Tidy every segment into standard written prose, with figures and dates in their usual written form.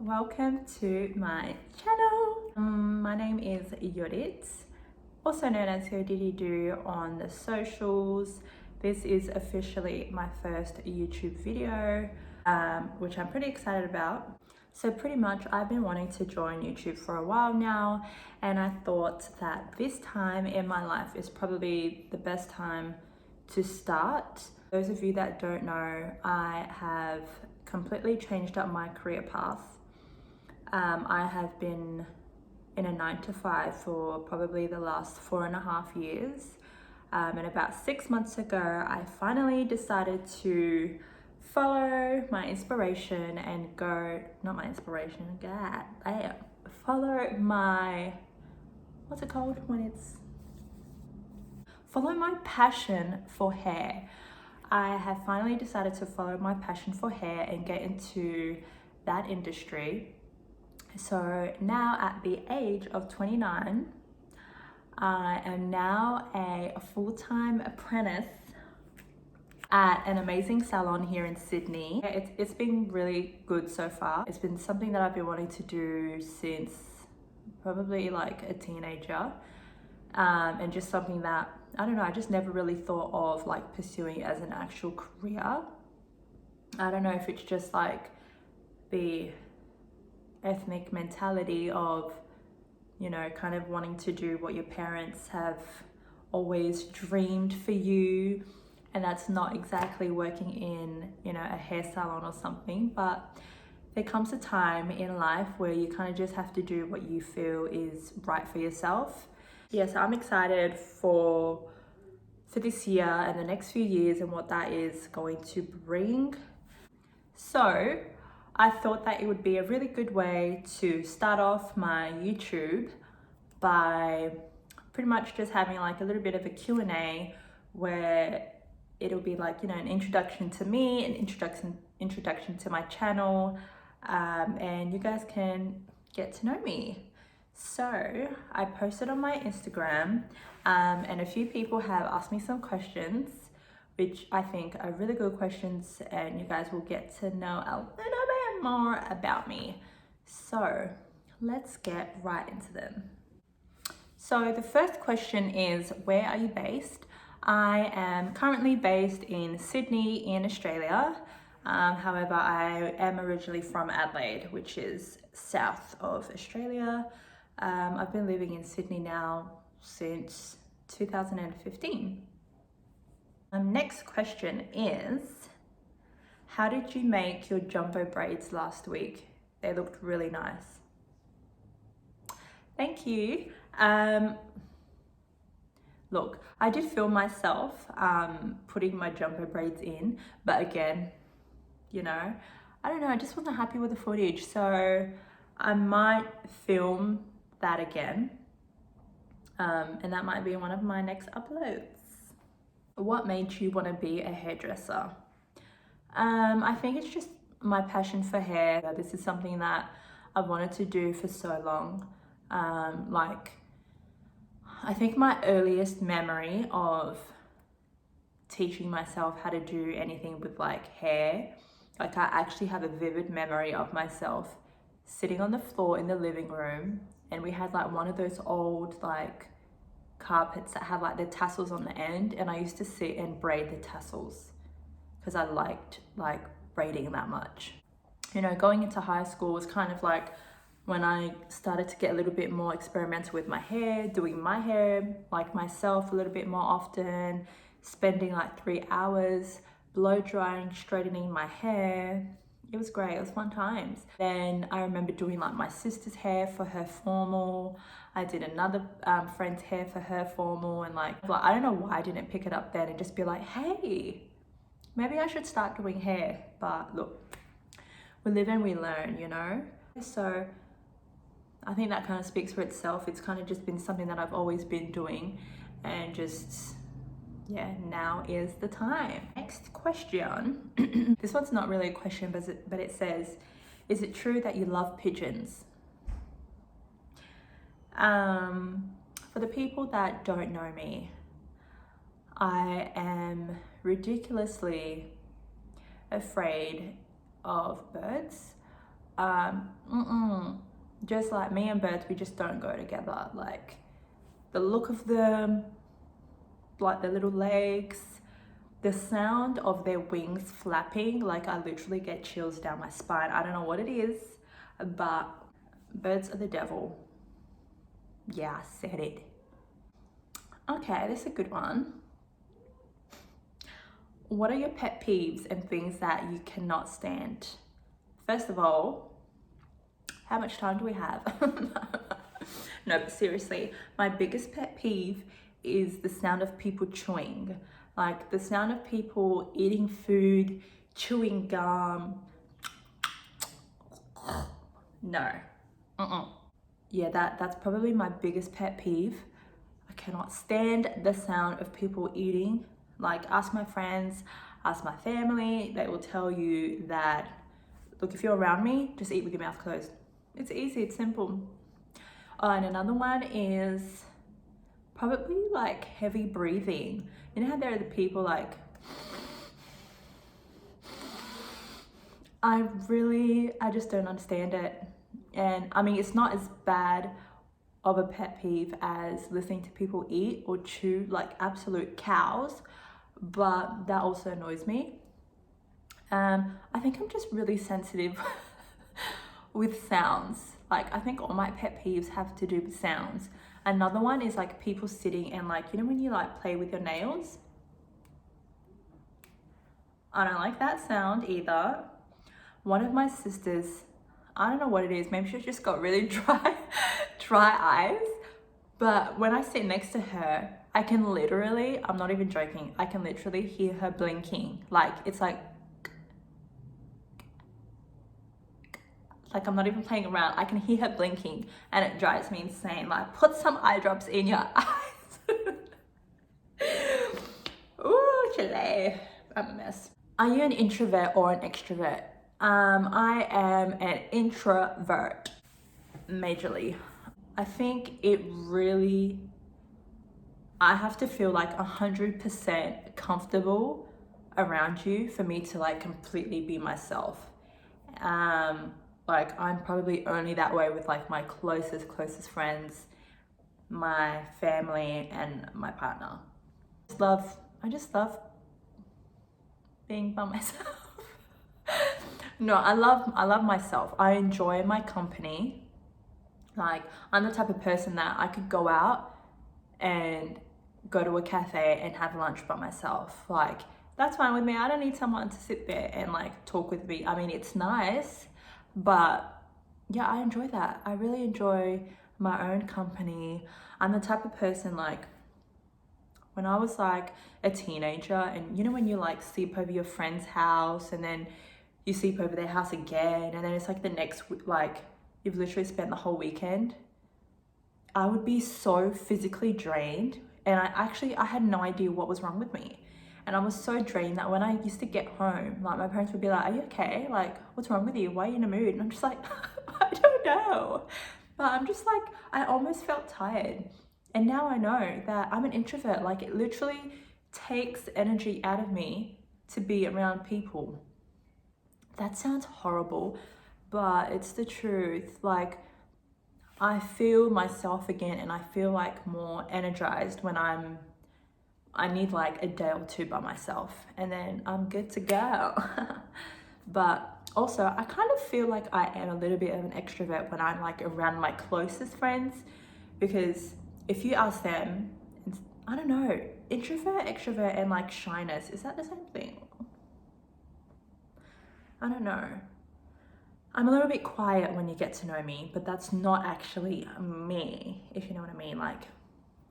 welcome to my channel. My name is Yodiddydoo, also known as Yodiddydoo on the socials. This is officially my first YouTube video, which I'm pretty excited about. So pretty much I've been wanting to join YouTube for a while now, and I thought that this time in my life is probably the best time to start. Those of you that don't know, I have completely changed up my career path. I have been in a 9-to-5 for probably the last 4.5 years. And about 6 months ago, I finally decided to follow my inspiration and go, not my inspiration, follow my, what's it called when it's, follow my passion for hair. I have finally decided to follow my passion for hair and get into that industry. So now at the age of 29, I am now a full-time apprentice at an amazing salon here in Sydney. It's been really good so far. It's been something that I've been wanting to do since probably like a teenager, and just something that, I don't know, I just never really thought of like pursuing as an actual career. I don't know if it's just like the ethnic mentality of, you know, kind of wanting to do what your parents have always dreamed for you, and that's not exactly working in, you know, a hair salon or something. But there comes a time in life where you kind of just have to do what you feel is right for yourself. Yeah, so I'm excited for this year and the next few years and what that is going to bring. So I thought that it would be a really good way to start off my YouTube by pretty much just having like a little bit of a Q&A where it'll be like, you know, an introduction to me, an introduction to my channel, and you guys can get to know me. So I posted on my Instagram, and a few people have asked me some questions, which I think are really good questions, and you guys will get to know a little bit more about me. So let's get right into them. So the first question is, where are you based? I am currently based in Sydney in Australia. However, I am originally from Adelaide, which is south of Australia. I've been living in Sydney now since 2015. Next question is, how did you make your jumbo braids last week? They looked really nice. Thank you. Look, I did film myself putting my jumbo braids in, but again, you know, I don't know, I just wasn't happy with the footage, so I might film that again, and that might be one of my next uploads. What made you want to be a hairdresser? I think it's just my passion for hair. This is something that I've wanted to do for so long. Like, I think my earliest memory of teaching myself how to do anything with like hair, like I actually have a vivid memory of myself sitting on the floor in the living room, and we had like one of those old like carpets that had like the tassels on the end, and I used to sit and braid the tassels because I liked like braiding that much. You know, going into high school was kind of like when I started to get a little bit more experimental with my hair, doing my hair like myself a little bit more often, spending like 3 hours blow drying, straightening my hair. It was great, it was fun times. Then I remember doing like my sister's hair for her formal. I did another friend's hair for her formal, and like I don't know why I didn't pick it up then and just be like, hey, maybe I should start doing hair. But look, we live and we learn, you know? So I think that kind of speaks for itself. It's kind of just been something that I've always been doing, and just, yeah, now is the time. Next question. This one's not really a question, but it says, is it true that you love pigeons? For the people that don't know me, I am ridiculously afraid of birds. Just like me and birds, we just don't go together. Like the look of them, like their little legs, the sound of their wings flapping, like I literally get chills down my spine. I don't know what it is, but birds are the devil. Yeah, I said it. Okay, this is a good one. What are your pet peeves and things that you cannot stand? First of all, how much time do we have? No, but seriously, my biggest pet peeve is the sound of people chewing. Like the sound of people eating food, chewing gum. No. Yeah, that's probably my biggest pet peeve. I cannot stand the sound of people eating. Like, ask my friends, ask my family, they will tell you that, look, if you're around me, just eat with your mouth closed. It's easy, it's simple. Oh, and another one is probably like heavy breathing. You know how there are the people like, I just don't understand it. And I mean, it's not as bad of a pet peeve as listening to people eat or chew like absolute cows, but that also annoys me. I think I'm just really sensitive with sounds. Like I think all my pet peeves have to do with sounds. Another one is like people sitting and like, you know when you like play with your nails? I don't like that sound either. One of my sisters, I don't know what it is, maybe she's just got really dry eyes, but when I sit next to her, I can literally, I'm not even joking, I can literally hear her blinking. Like it's like I'm not even playing around. I can hear her blinking and it drives me insane. Like, put some eye drops in your eyes. Ooh, Chile. I'm a mess. Are you an introvert or an extrovert? I am an introvert, majorly. I think I have to feel like 100% comfortable around you for me to like completely be myself. Like I'm probably only that way with like my closest friends, my family and my partner. I just love being by myself. No, I love myself. I enjoy my company. Like I'm the type of person that I could go out and go to a cafe and have lunch by myself. Like that's fine with me. I don't need someone to sit there and like talk with me. I mean, it's nice, but yeah, I enjoy that. I really enjoy my own company. I'm the type of person like when I was like a teenager and you know when you like sleep over your friend's house and then you sleep over their house again and then it's like the next like you've literally spent the whole weekend. I would be so physically drained and I had no idea what was wrong with me. And I was so drained that when I used to get home, like my parents would be like, are you okay? Like, what's wrong with you? Why are you in a mood? And I'm just like, I don't know. But I'm just like, I almost felt tired. And now I know that I'm an introvert. Like it literally takes energy out of me to be around people. That sounds horrible, but it's the truth. Like I feel myself again and I feel like more energized when I need like a day or two by myself and then I'm good to go. But also I kind of feel like I am a little bit of an extrovert when I'm like around my closest friends, because if you ask them, I don't know, introvert, extrovert and like shyness, is that the same thing? I don't know. I'm a little bit quiet when you get to know me, but that's not actually me, if you know what I mean. Like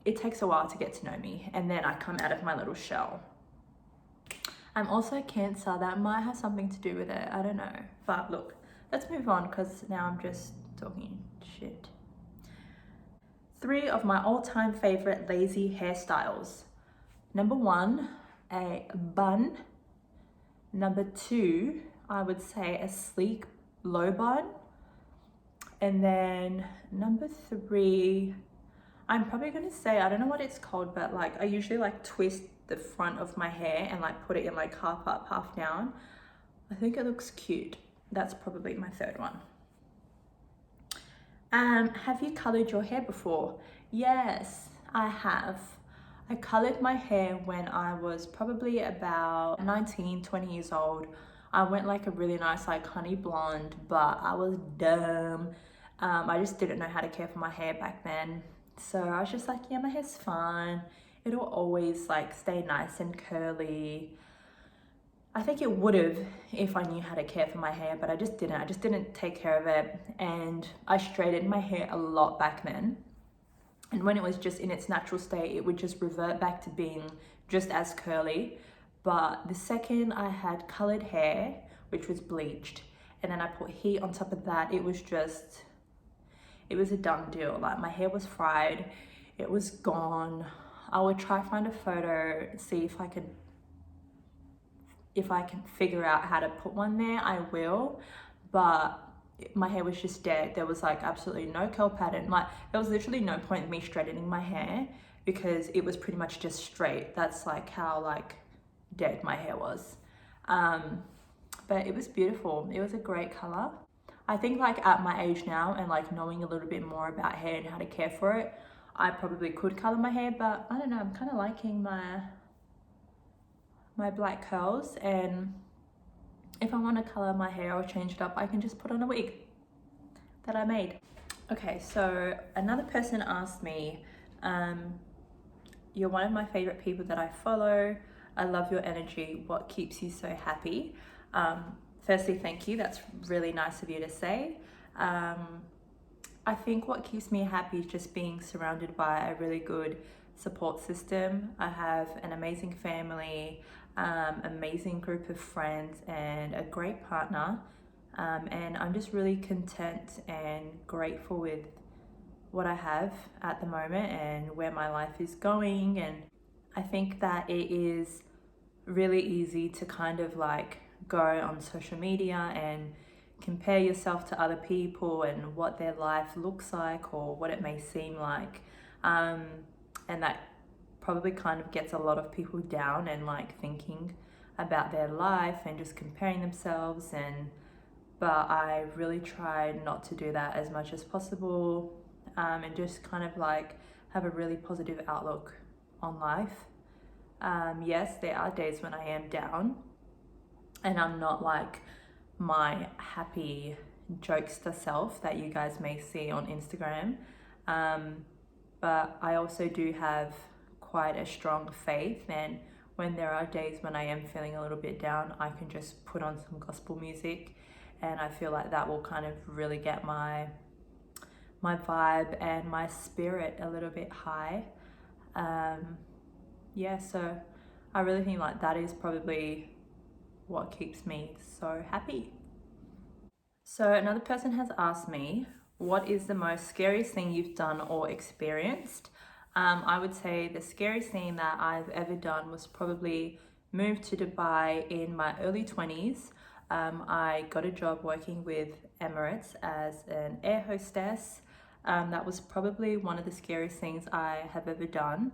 it takes a while to get to know me and then I come out of my little shell. I'm also Cancer. That might have something to do with it. I don't know. But look, let's move on because now I'm just talking shit. 3 of my all-time favorite lazy hairstyles. Number 1, a bun. Number 2, I would say a sleek low bun. And then number 3, I'm probably gonna say, I don't know what it's called, but like I usually like twist the front of my hair and like put it in like half up, half down. I think it looks cute. That's probably my 3rd one. Have you colored your hair before? Yes, I have. I colored my hair when I was probably about 19, 20 years old. I went like a really nice like honey blonde, but I was dumb. I just didn't know how to care for my hair back then. So I was just like, yeah, my hair's fine. It'll always like stay nice and curly. I think it would have if I knew how to care for my hair, but I just didn't. I just didn't take care of it. And I straightened my hair a lot back then. And when it was just in its natural state, it would just revert back to being just as curly. But the second I had colored hair, which was bleached, and then I put heat on top of that, it was a done deal. Like my hair was fried, it was gone. I would try find a photo, see if I can figure out how to put one there, I will. But my hair was just dead. There was like absolutely no curl pattern. Like there was literally no point in me straightening my hair because it was pretty much just straight. That's like how like dead my hair was. But it was beautiful. It was a great color. I think like at my age now and like knowing a little bit more about hair and how to care for it, I probably could color my hair, but I don't know, I'm kind of liking my black curls, and if I want to color my hair or change it up, I can just put on a wig that I made. Okay, so another person asked me, you're one of my favorite people that I follow. I love your energy. What keeps you so happy? Firstly, thank you. That's really nice of you to say. I think what keeps me happy is just being surrounded by a really good support system. I have an amazing family, amazing group of friends, and a great partner. And I'm just really content and grateful with what I have at the moment and where my life is going. And I think that it is really easy to kind of like go on social media and compare yourself to other people and what their life looks like or what it may seem like. And that probably kind of gets a lot of people down and like thinking about their life and just comparing themselves. But I really try not to do that as much as possible, and just kind of like have a really positive outlook on life. Yes, there are days when I am down and I'm not like my happy jokester self that you guys may see on Instagram. But I also do have quite a strong faith, and when there are days when I am feeling a little bit down, I can just put on some gospel music, and I feel like that will kind of really get my vibe and my spirit a little bit high. Yeah, so I really think like that is probably what keeps me so happy. So another person has asked me, what is the most scariest thing you've done or experienced? I would say the scariest thing that I've ever done was probably move to Dubai in my early 20s. I got a job working with Emirates as an air hostess. That was probably one of the scariest things I have ever done.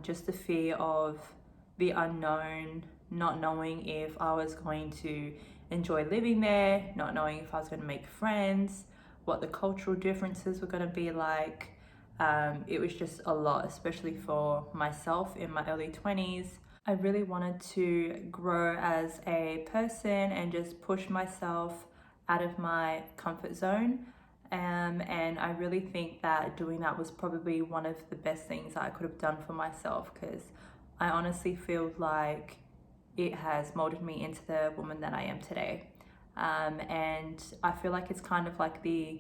Just the fear of the unknown, not knowing if I was going to enjoy living there, not knowing if I was going to make friends, what the cultural differences were going to be like. It was just a lot, especially for myself in my early 20s. I really wanted to grow as a person and just push myself out of my comfort zone. And I really think that doing that was probably one of the best things I could have done for myself, because I honestly feel like it has molded me into the woman that I am today. And I feel like it's kind of like the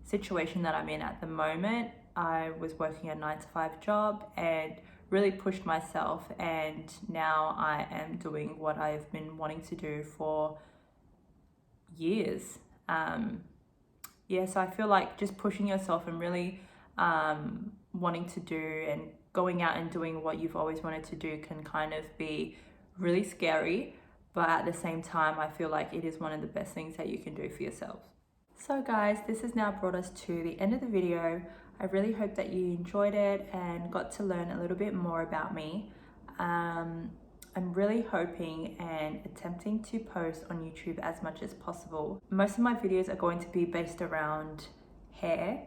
situation that I'm in at the moment. I was working a 9-to-5 job and really pushed myself, and now I am doing what I've been wanting to do for years. Yeah, so I feel like just pushing yourself and really wanting to do and going out and doing what you've always wanted to do can kind of be really scary, but at the same time, I feel like it is one of the best things that you can do for yourself. So guys, this has now brought us to the end of the video. I really hope that you enjoyed it and got to learn a little bit more about me. I'm really hoping and attempting to post on YouTube as much as possible. Most of my videos are going to be based around hair,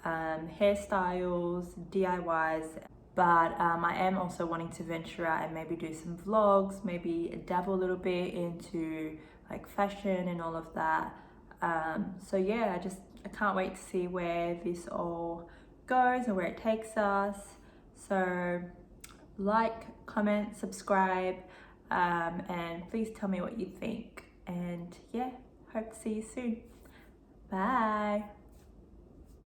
hairstyles, DIYs, but I am also wanting to venture out and maybe do some vlogs, maybe dabble a little bit into like fashion and all of that. So yeah, I can't wait to see where this all goes and where it takes us. So like, comment, subscribe, and please tell me what you think. And yeah, hope to see you soon. Bye.